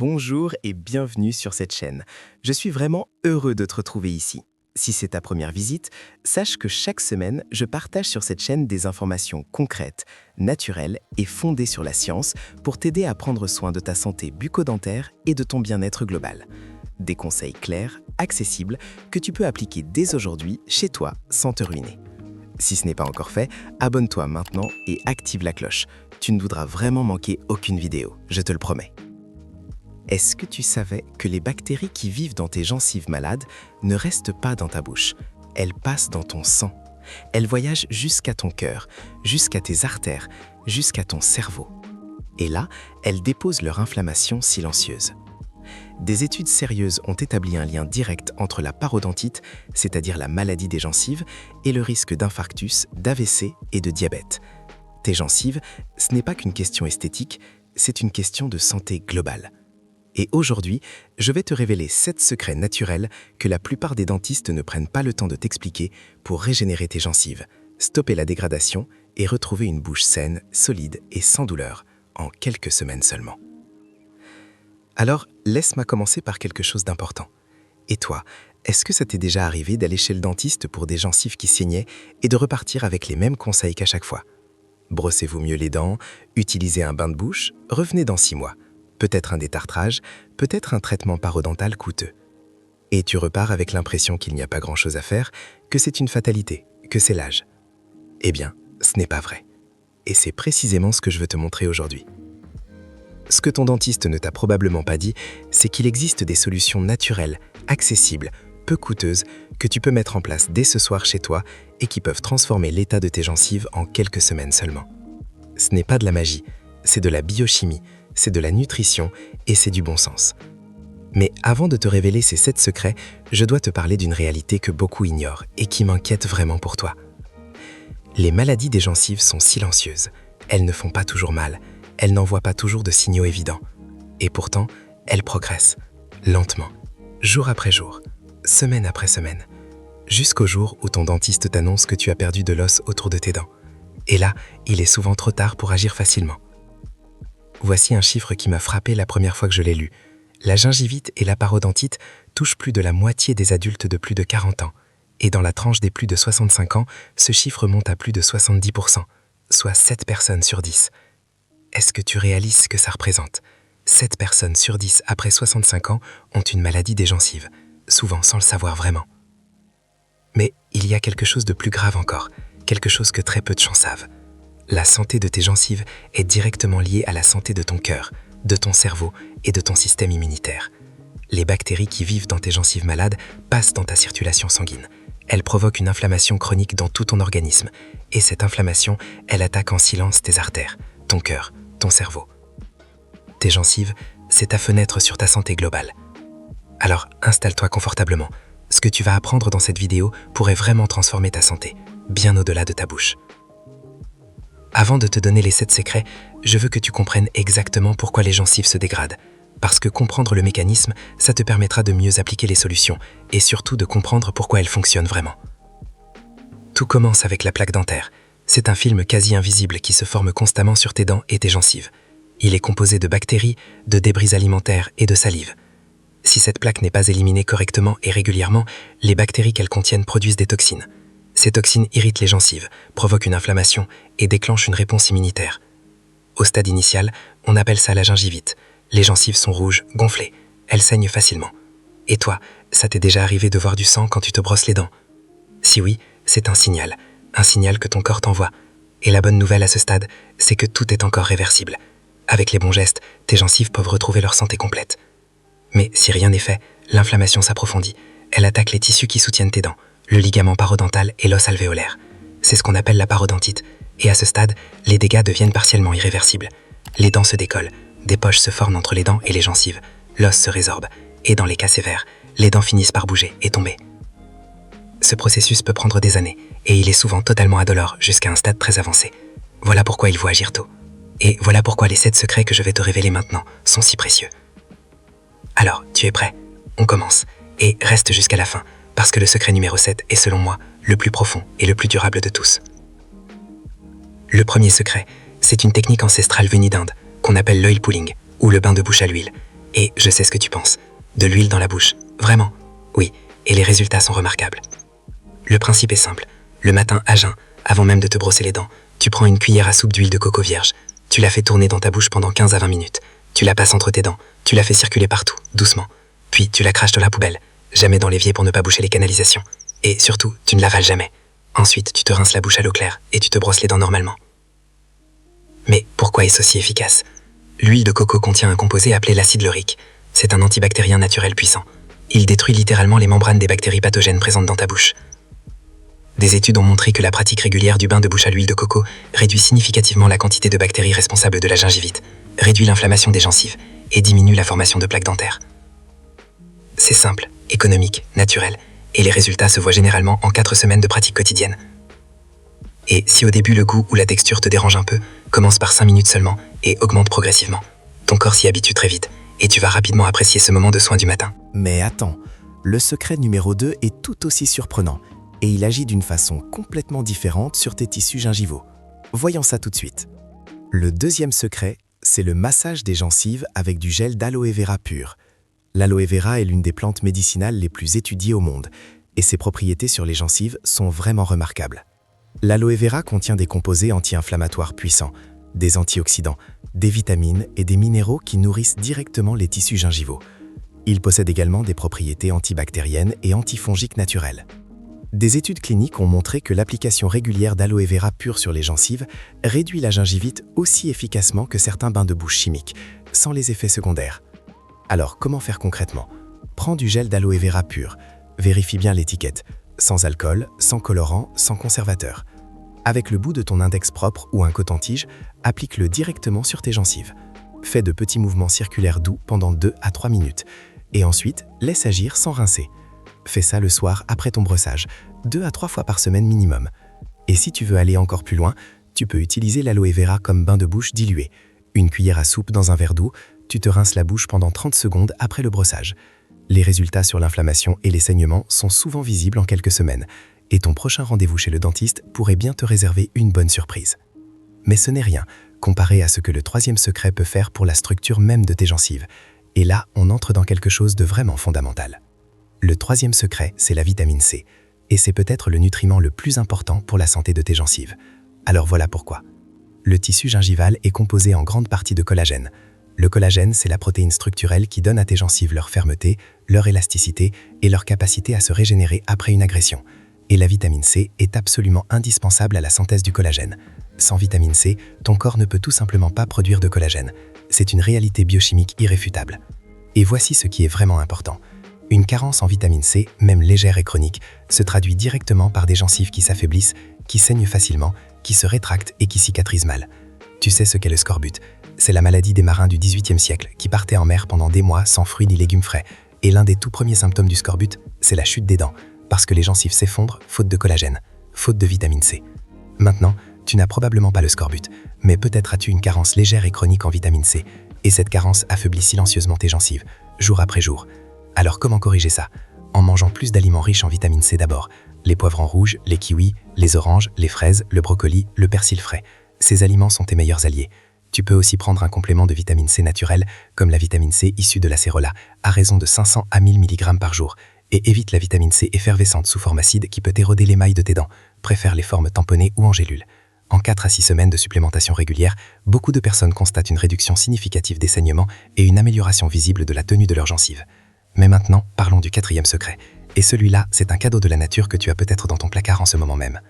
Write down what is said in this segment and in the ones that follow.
bonjour et bienvenue sur cette chaîne. Je suis vraiment heureux de te retrouver ici. Si c'est ta première visite, sache que chaque semaine, je partage sur cette chaîne des informations concrètes, naturelles et fondées sur la science pour t'aider à prendre soin de ta santé bucco-dentaire et de ton bien-être global. Des conseils clairs, accessibles, que tu peux appliquer dès aujourd'hui chez toi sans te ruiner. Si ce n'est pas encore fait, abonne-toi maintenant et active la cloche. Tu ne voudras vraiment manquer aucune vidéo, je te le promets. Est-ce que tu savais que les bactéries qui vivent dans tes gencives malades ne restent pas dans ta bouche? Elles passent dans ton sang. Elles voyagent jusqu'à ton cœur, jusqu'à tes artères, jusqu'à ton cerveau. Et là, elles déposent leur inflammation silencieuse. Des études sérieuses ont établi un lien direct entre la parodontite, c'est-à-dire la maladie des gencives, et le risque d'infarctus, d'AVC et de diabète. Tes gencives, ce n'est pas qu'une question esthétique, c'est une question de santé globale. Et aujourd'hui, je vais te révéler 7 secrets naturels que la plupart des dentistes ne prennent pas le temps de t'expliquer pour régénérer tes gencives, stopper la dégradation et retrouver une bouche saine, solide et sans douleur en quelques semaines seulement. Alors, laisse-moi commencer par quelque chose d'important. Et toi, est-ce que ça t'est déjà arrivé d'aller chez le dentiste pour des gencives qui saignaient et de repartir avec les mêmes conseils qu'à chaque fois? Brossez-vous mieux les dents, utilisez un bain de bouche, revenez dans 6 mois. Peut-être un détartrage, peut-être un traitement parodontal coûteux. Et tu repars avec l'impression qu'il n'y a pas grand-chose à faire, que c'est une fatalité, que c'est l'âge. Eh bien, ce n'est pas vrai. Et c'est précisément ce que je veux te montrer aujourd'hui. Ce que ton dentiste ne t'a probablement pas dit, c'est qu'il existe des solutions naturelles, accessibles, peu coûteuses, que tu peux mettre en place dès ce soir chez toi et qui peuvent transformer l'état de tes gencives en quelques semaines seulement. Ce n'est pas de la magie, c'est de la biochimie, c'est de la nutrition et c'est du bon sens. Mais avant de te révéler ces 7 secrets, je dois te parler d'une réalité que beaucoup ignorent et qui m'inquiète vraiment pour toi. Les maladies des gencives sont silencieuses. Elles ne font pas toujours mal. Elles n'envoient pas toujours de signaux évidents. Et pourtant, elles progressent, lentement, jour après jour, semaine après semaine, jusqu'au jour où ton dentiste t'annonce que tu as perdu de l'os autour de tes dents. Et là, il est souvent trop tard pour agir facilement. Voici un chiffre qui m'a frappé la première fois que je l'ai lu. La gingivite et la parodontite touchent plus de la moitié des adultes de plus de 40 ans. Et dans la tranche des plus de 65 ans, ce chiffre monte à plus de 70%, soit 7 personnes sur 10. Est-ce que tu réalises ce que ça représente? 7 personnes sur 10 après 65 ans ont une maladie des gencives, souvent sans le savoir vraiment. Mais il y a quelque chose de plus grave encore, quelque chose que très peu de gens savent. La santé de tes gencives est directement liée à la santé de ton cœur, de ton cerveau et de ton système immunitaire. Les bactéries qui vivent dans tes gencives malades passent dans ta circulation sanguine. Elles provoquent une inflammation chronique dans tout ton organisme. Et cette inflammation, elle attaque en silence tes artères, ton cœur, ton cerveau. Tes gencives, c'est ta fenêtre sur ta santé globale. Alors, installe-toi confortablement. Ce que tu vas apprendre dans cette vidéo pourrait vraiment transformer ta santé, bien au-delà de ta bouche. Avant de te donner les 7 secrets, je veux que tu comprennes exactement pourquoi les gencives se dégradent. Parce que comprendre le mécanisme, ça te permettra de mieux appliquer les solutions et surtout de comprendre pourquoi elles fonctionnent vraiment. Tout commence avec la plaque dentaire. C'est un film quasi invisible qui se forme constamment sur tes dents et tes gencives. Il est composé de bactéries, de débris alimentaires et de salive. Si cette plaque n'est pas éliminée correctement et régulièrement, les bactéries qu'elle contiennent produisent des toxines. Ces toxines irritent les gencives, provoquent une inflammation et déclenchent une réponse immunitaire. Au stade initial, on appelle ça la gingivite. Les gencives sont rouges, gonflées. Elles saignent facilement. Et toi, ça t'est déjà arrivé de voir du sang quand tu te brosses les dents? Si oui, c'est un signal que ton corps t'envoie. Et la bonne nouvelle à ce stade, c'est que tout est encore réversible. Avec les bons gestes, tes gencives peuvent retrouver leur santé complète. Mais si rien n'est fait, l'inflammation s'approfondit. Elle attaque les tissus qui soutiennent tes dents, le ligament parodontal et l'os alvéolaire. C'est ce qu'on appelle la parodontite. Et à ce stade, les dégâts deviennent partiellement irréversibles. Les dents se décollent, des poches se forment entre les dents et les gencives, l'os se résorbe, et dans les cas sévères, les dents finissent par bouger et tomber. Ce processus peut prendre des années, et il est souvent totalement indolore jusqu'à un stade très avancé. Voilà pourquoi il faut agir tôt. Et voilà pourquoi les 7 secrets que je vais te révéler maintenant sont si précieux. Alors, tu es prêt? On commence. Et reste jusqu'à la fin, parce que le secret numéro 7 est selon moi le plus profond et le plus durable de tous. Le premier secret, c'est une technique ancestrale venue d'Inde, qu'on appelle l'oil pulling, ou le bain de bouche à l'huile. Et je sais ce que tu penses. De l'huile dans la bouche. Vraiment. Oui. Et les résultats sont remarquables. Le principe est simple. Le matin à jeun, avant même de te brosser les dents, tu prends une cuillère à soupe d'huile de coco vierge. Tu la fais tourner dans ta bouche pendant 15 à 20 minutes. Tu la passes entre tes dents. Tu la fais circuler partout, doucement. Puis tu la craches dans la poubelle. Jamais dans l'évier pour ne pas boucher les canalisations. Et surtout, tu ne l'avales jamais. Ensuite, tu te rinces la bouche à l'eau claire et tu te brosses les dents normalement. Mais pourquoi est-ce aussi efficace? L'huile de coco contient un composé appelé l'acide laurique. C'est un antibactérien naturel puissant. Il détruit littéralement les membranes des bactéries pathogènes présentes dans ta bouche. Des études ont montré que la pratique régulière du bain de bouche à l'huile de coco réduit significativement la quantité de bactéries responsables de la gingivite, réduit l'inflammation des gencives et diminue la formation de plaques dentaires. C'est simple, économique, naturel, et les résultats se voient généralement en 4 semaines de pratique quotidienne. Et si au début le goût ou la texture te dérange un peu, commence par 5 minutes seulement et augmente progressivement. Ton corps s'y habitue très vite et tu vas rapidement apprécier ce moment de soin du matin. Mais attends, le secret numéro 2 est tout aussi surprenant et il agit d'une façon complètement différente sur tes tissus gingivaux. Voyons ça tout de suite. Le deuxième secret, c'est le massage des gencives avec du gel d'aloe vera pur. L'aloe vera est l'une des plantes médicinales les plus étudiées au monde et ses propriétés sur les gencives sont vraiment remarquables. L'aloe vera contient des composés anti-inflammatoires puissants, des antioxydants, des vitamines et des minéraux qui nourrissent directement les tissus gingivaux. Il possède également des propriétés antibactériennes et antifongiques naturelles. Des études cliniques ont montré que l'application régulière d'aloe vera pur sur les gencives réduit la gingivite aussi efficacement que certains bains de bouche chimiques, sans les effets secondaires. Alors, comment faire concrètement? Prends du gel d'aloe vera pur. Vérifie bien l'étiquette. Sans alcool, sans colorant, sans conservateur. Avec le bout de ton index propre ou un coton-tige, applique-le directement sur tes gencives. Fais de petits mouvements circulaires doux pendant 2 à 3 minutes. Et ensuite, laisse agir sans rincer. Fais ça le soir après ton brossage, 2 à 3 fois par semaine minimum. Et si tu veux aller encore plus loin, tu peux utiliser l'aloe vera comme bain de bouche dilué. Une cuillère à soupe dans un verre d'eau, tu te rinces la bouche pendant 30 secondes après le brossage. Les résultats sur l'inflammation et les saignements sont souvent visibles en quelques semaines, et ton prochain rendez-vous chez le dentiste pourrait bien te réserver une bonne surprise. Mais ce n'est rien, comparé à ce que le troisième secret peut faire pour la structure même de tes gencives. Et là, on entre dans quelque chose de vraiment fondamental. Le troisième secret, c'est la vitamine C, et c'est peut-être le nutriment le plus important pour la santé de tes gencives. Alors voilà pourquoi. Le tissu gingival est composé en grande partie de collagène. Le collagène, c'est la protéine structurelle qui donne à tes gencives leur fermeté, leur élasticité et leur capacité à se régénérer après une agression. Et la vitamine C est absolument indispensable à la synthèse du collagène. Sans vitamine C, ton corps ne peut tout simplement pas produire de collagène. C'est une réalité biochimique irréfutable. Et voici ce qui est vraiment important. Une carence en vitamine C, même légère et chronique, se traduit directement par des gencives qui s'affaiblissent, qui saignent facilement, qui se rétractent et qui cicatrisent mal. Tu sais ce qu'est le scorbut? C'est la maladie des marins du XVIIIe siècle qui partaient en mer pendant des mois sans fruits ni légumes frais. Et l'un des tout premiers symptômes du scorbut, c'est la chute des dents, parce que les gencives s'effondrent faute de collagène, faute de vitamine C. Maintenant, tu n'as probablement pas le scorbut, mais peut-être as-tu une carence légère et chronique en vitamine C, et cette carence affaiblit silencieusement tes gencives, jour après jour. Alors comment corriger ça? En mangeant plus d'aliments riches en vitamine C d'abord. Les poivrons rouges, les kiwis, les oranges, les fraises, le brocoli, le persil frais. Ces aliments sont tes meilleurs alliés. Tu peux aussi prendre un complément de vitamine C naturelle, comme la vitamine C issue de l'acérola, à raison de 500 à 1000 mg par jour, et évite la vitamine C effervescente sous forme acide qui peut éroder l'émail de tes dents. Préfère les formes tamponnées ou en gélules. En 4 à 6 semaines de supplémentation régulière, beaucoup de personnes constatent une réduction significative des saignements et une amélioration visible de la tenue de leurs gencives. Mais maintenant, parlons du quatrième secret. Et celui-là, c'est un cadeau de la nature que tu as peut-être dans ton placard en ce moment même.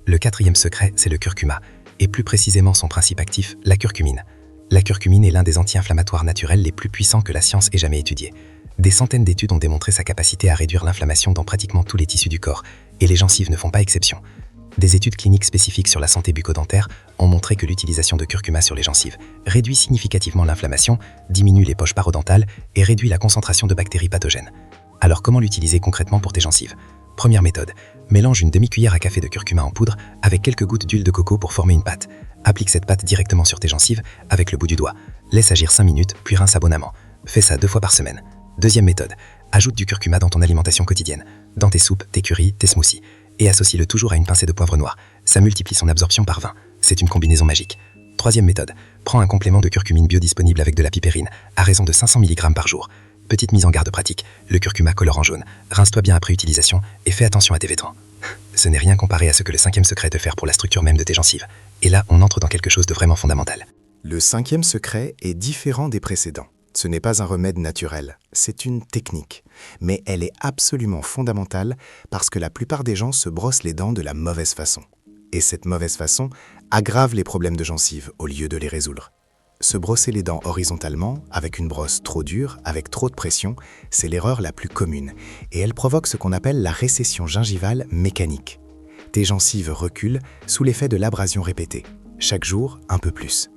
Le quatrième secret, c'est le curcuma, et plus précisément son principe actif, la curcumine. La curcumine est l'un des anti-inflammatoires naturels les plus puissants que la science ait jamais étudié. Des centaines d'études ont démontré sa capacité à réduire l'inflammation dans pratiquement tous les tissus du corps, et les gencives ne font pas exception. Des études cliniques spécifiques sur la santé bucco-dentaire ont montré que l'utilisation de curcuma sur les gencives réduit significativement l'inflammation, diminue les poches parodontales et réduit la concentration de bactéries pathogènes. Alors comment l'utiliser concrètement pour tes gencives? Première méthode, mélange une demi-cuillère à café de curcuma en poudre avec quelques gouttes d'huile de coco pour former une pâte. Applique cette pâte directement sur tes gencives avec le bout du doigt. Laisse agir 5 minutes, puis rince abondamment. Fais ça 2 fois par semaine. Deuxième méthode, ajoute du curcuma dans ton alimentation quotidienne, dans tes soupes, tes currys, tes smoothies, et associe-le toujours à une pincée de poivre noir. Ça multiplie son absorption par 20. C'est une combinaison magique. Troisième méthode, Prends un complément de curcumine biodisponible avec de la pipérine, à raison de 500 mg par jour. Petite mise en garde pratique, le curcuma colorant jaune. Rince-toi bien après utilisation et fais attention à tes vêtements. Ce n'est rien comparé à ce que le 5e secret te faire pour la structure même de tes gencives. Et là, on entre dans quelque chose de vraiment fondamental. Le 5e secret est différent des précédents. Ce n'est pas un remède naturel, c'est une technique. Mais elle est absolument fondamentale parce que la plupart des gens se brossent les dents de la mauvaise façon. Et cette mauvaise façon aggrave les problèmes de gencives au lieu de les résoudre. Se brosser les dents horizontalement, avec une brosse trop dure, avec trop de pression, c'est l'erreur la plus commune. Et elle provoque ce qu'on appelle la récession gingivale mécanique. Tes gencives reculent sous l'effet de l'abrasion répétée. Chaque jour, un peu plus.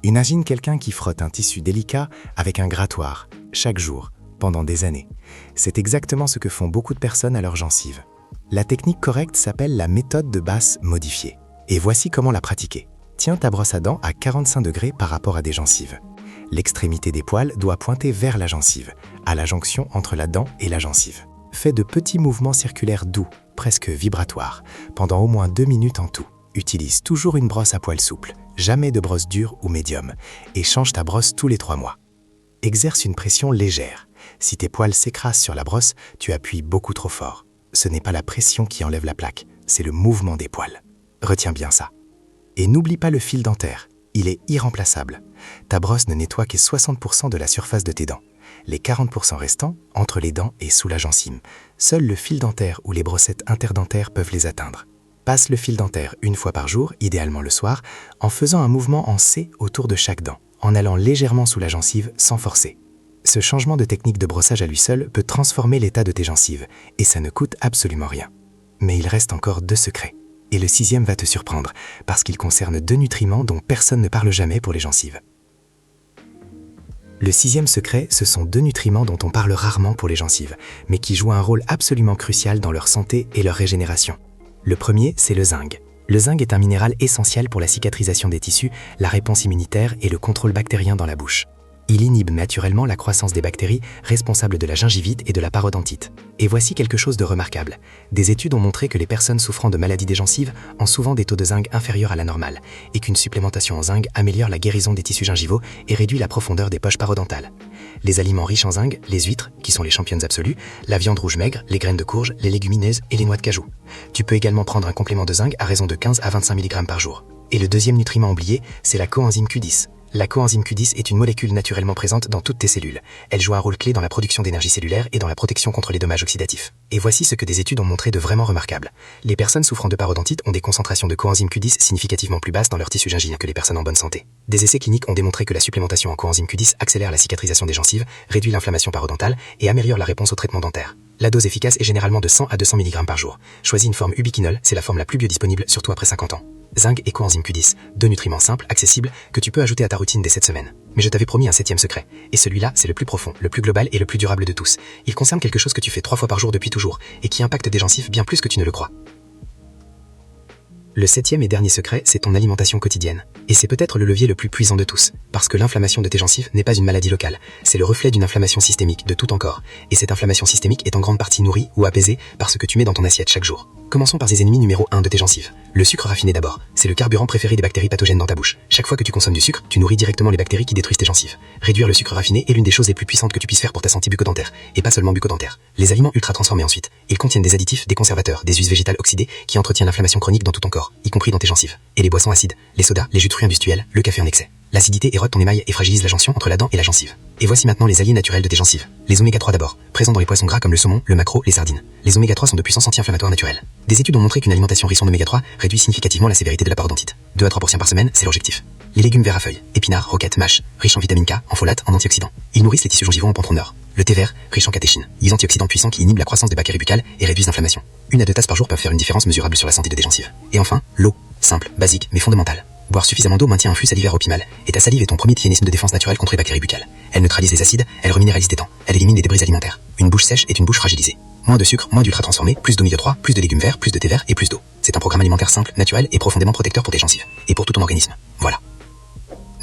Imagine quelqu'un qui frotte un tissu délicat avec un grattoir, chaque jour, pendant des années. C'est exactement ce que font beaucoup de personnes à leurs gencives. La technique correcte s'appelle la méthode de Bass modifiée. Et voici comment la pratiquer. Tiens ta brosse à dents à 45 degrés par rapport à des gencives. L'extrémité des poils doit pointer vers la gencive, à la jonction entre la dent et la gencive. Fais de petits mouvements circulaires doux, presque vibratoires, pendant au moins 2 minutes en tout. Utilise toujours une brosse à poils souple, jamais de brosse dure ou médium, et change ta brosse tous les 3 mois. Exerce une pression légère. Si tes poils s'écrasent sur la brosse, tu appuies beaucoup trop fort. Ce n'est pas la pression qui enlève la plaque, c'est le mouvement des poils. Retiens bien ça. Et n'oublie pas le fil dentaire, il est irremplaçable. Ta brosse ne nettoie que 60% de la surface de tes dents. Les 40% restants, entre les dents et sous la gencive. Seul le fil dentaire ou les brossettes interdentaires peuvent les atteindre. Passe le fil dentaire une fois par jour, idéalement le soir, en faisant un mouvement en C autour de chaque dent, en allant légèrement sous la gencive sans forcer. Ce changement de technique de brossage à lui seul peut transformer l'état de tes gencives, et ça ne coûte absolument rien. Mais il reste encore 2 secrets. Et le 6e va te surprendre, parce qu'il concerne 2 nutriments dont personne ne parle jamais pour les gencives. Le 6e secret, ce sont 2 nutriments dont on parle rarement pour les gencives, mais qui jouent un rôle absolument crucial dans leur santé et leur régénération. Le premier, c'est le zinc. Le zinc est un minéral essentiel pour la cicatrisation des tissus, la réponse immunitaire et le contrôle bactérien dans la bouche. Il inhibe naturellement la croissance des bactéries responsables de la gingivite et de la parodontite. Et voici quelque chose de remarquable. Des études ont montré que les personnes souffrant de maladies des gencives ont souvent des taux de zinc inférieurs à la normale, et qu'une supplémentation en zinc améliore la guérison des tissus gingivaux et réduit la profondeur des poches parodontales. Les aliments riches en zinc, les huîtres, qui sont les championnes absolues, la viande rouge maigre, les graines de courge, les légumineuses et les noix de cajou. Tu peux également prendre un complément de zinc à raison de 15 à 25 mg par jour. Et le 2e nutriment oublié, c'est la coenzyme Q10. La coenzyme Q10 est une molécule naturellement présente dans toutes tes cellules. Elle joue un rôle clé dans la production d'énergie cellulaire et dans la protection contre les dommages oxydatifs. Et voici ce que des études ont montré de vraiment remarquable. Les personnes souffrant de parodontite ont des concentrations de coenzyme Q10 significativement plus basses dans leur tissu gingivien que les personnes en bonne santé. Des essais cliniques ont démontré que la supplémentation en coenzyme Q10 accélère la cicatrisation des gencives, réduit l'inflammation parodontale et améliore la réponse au traitement dentaire. La dose efficace est généralement de 100 à 200 mg par jour. Choisis une forme ubiquinol, c'est la forme la plus biodisponible, surtout après 50 ans. Zinc et coenzyme Q10, 2 nutriments simples, accessibles, que tu peux ajouter à ta routine dès cette semaine. Mais je t'avais promis un 7e secret. Et celui-là, c'est le plus profond, le plus global et le plus durable de tous. Il concerne quelque chose que tu fais 3 fois par jour depuis toujours, et qui impacte tes gencives bien plus que tu ne le crois. Le 7e et dernier secret, c'est ton alimentation quotidienne. Et c'est peut-être le levier le plus puissant de tous, parce que l'inflammation de tes gencives n'est pas une maladie locale, c'est le reflet d'une inflammation systémique de tout ton corps. Et cette inflammation systémique est en grande partie nourrie ou apaisée par ce que tu mets dans ton assiette chaque jour. Commençons par les ennemis numéro 1 de tes gencives. Le sucre raffiné d'abord. C'est le carburant préféré des bactéries pathogènes dans ta bouche. Chaque fois que tu consommes du sucre, tu nourris directement les bactéries qui détruisent tes gencives. Réduire le sucre raffiné est l'une des choses les plus puissantes que tu puisses faire pour ta santé bucco-dentaire. Et pas seulement bucco-dentaire. Les aliments ultra transformés ensuite. Ils contiennent des additifs, des conservateurs, des huiles végétales oxydées qui entretiennent l'inflammation chronique dans tout ton corps, y compris dans tes gencives. Et les boissons acides, les sodas, les jus de fruits industriels, le café en excès. L'acidité érode ton émail et fragilise la jonction entre la dent et la gencive. Et voici maintenant les alliés naturels de tes gencives. Les oméga 3 d'abord, présents dans les poissons gras comme le saumon, le maquereau, les sardines. Les oméga 3 sont de puissants anti-inflammatoires naturels. Des études ont montré qu'une alimentation riche en oméga 3 réduit significativement la sévérité de la parodontite. 2 à 3 portions par semaine, c'est l'objectif. Les légumes verts à feuilles, épinards, roquettes, mâches, riches en vitamine K, en folate, en antioxydants. Ils nourrissent les tissus gingivaux en profondeur. Le thé vert, riche en catéchine, les antioxydants puissants qui inhibent la croissance des bactéries buccales et réduisent l'inflammation. 1 à 2 tasses par jour peuvent faire une différence mesurable sur la santé de tes gencives. Et enfin, l'eau, simple, basique, mais fondamentale. Boire suffisamment d'eau maintient un flux salivaire optimal, et ta salive est ton premier mécanisme de défense naturelle contre les bactéries buccales. Elle neutralise les acides, elle reminéralise tes dents, elle élimine les débris alimentaires. Une bouche sèche est une bouche fragilisée. Moins de sucre, moins d'ultra transformés, plus d'oméga 3, plus de légumes verts, plus de thé vert et plus d'eau. C'est un programme alimentaire simple, naturel et profondément protecteur pour tes gencives, et pour tout ton organisme. Voilà.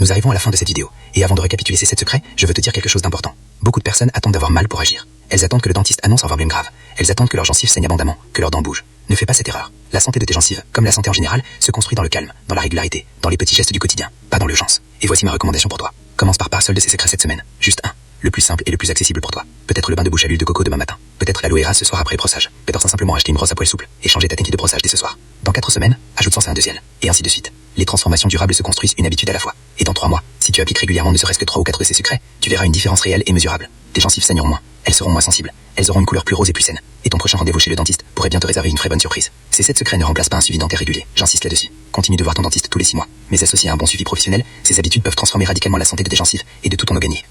Nous arrivons à la fin de cette vidéo, et avant de récapituler ces 7 secrets, je veux te dire quelque chose d'important. Beaucoup de personnes attendent d'avoir mal pour agir. Elles attendent que le dentiste annonce un problème grave. Elles attendent que leurs gencives saignent abondamment, que leurs dents bougent. Ne fais pas cette erreur. La santé de tes gencives, comme la santé en général, se construit dans le calme, dans la régularité, dans les petits gestes du quotidien, pas dans l'urgence. Et voici ma recommandation pour toi. Commence par seul de ces secrets cette semaine. Juste un. Le plus simple et le plus accessible pour toi. Peut-être le bain de bouche à l'huile de coco demain matin. Peut-être l'aloe vera ce soir après le brossage. Peut-être simplement acheter une brosse à poils souple et changer ta technique de brossage dès ce soir. Dans 4 semaines, ajoute 100 de ciel. Et ainsi de suite. Les transformations durables se construisent une habitude à la fois. Et dans 3 mois, si tu appliques régulièrement ne serait-ce que 3 ou 4 de ces secrets, tu verras une différence réelle et mesurable. Tes gencives saigneront moins. Elles seront moins sensibles. Elles auront une couleur plus rose et plus saine. Et ton prochain rendez-vous chez le dentiste pourrait bien te réserver une très bonne surprise. Ces 7 secrets ne remplacent pas un suivi dentaire régulier. J'insiste là-dessus. Continue de voir ton dentiste tous les 6 mois. Mais associé à un bon suivi professionnel, ces habitudes peuvent transformer radicalement la santé de tes gencives et de tout ton organi.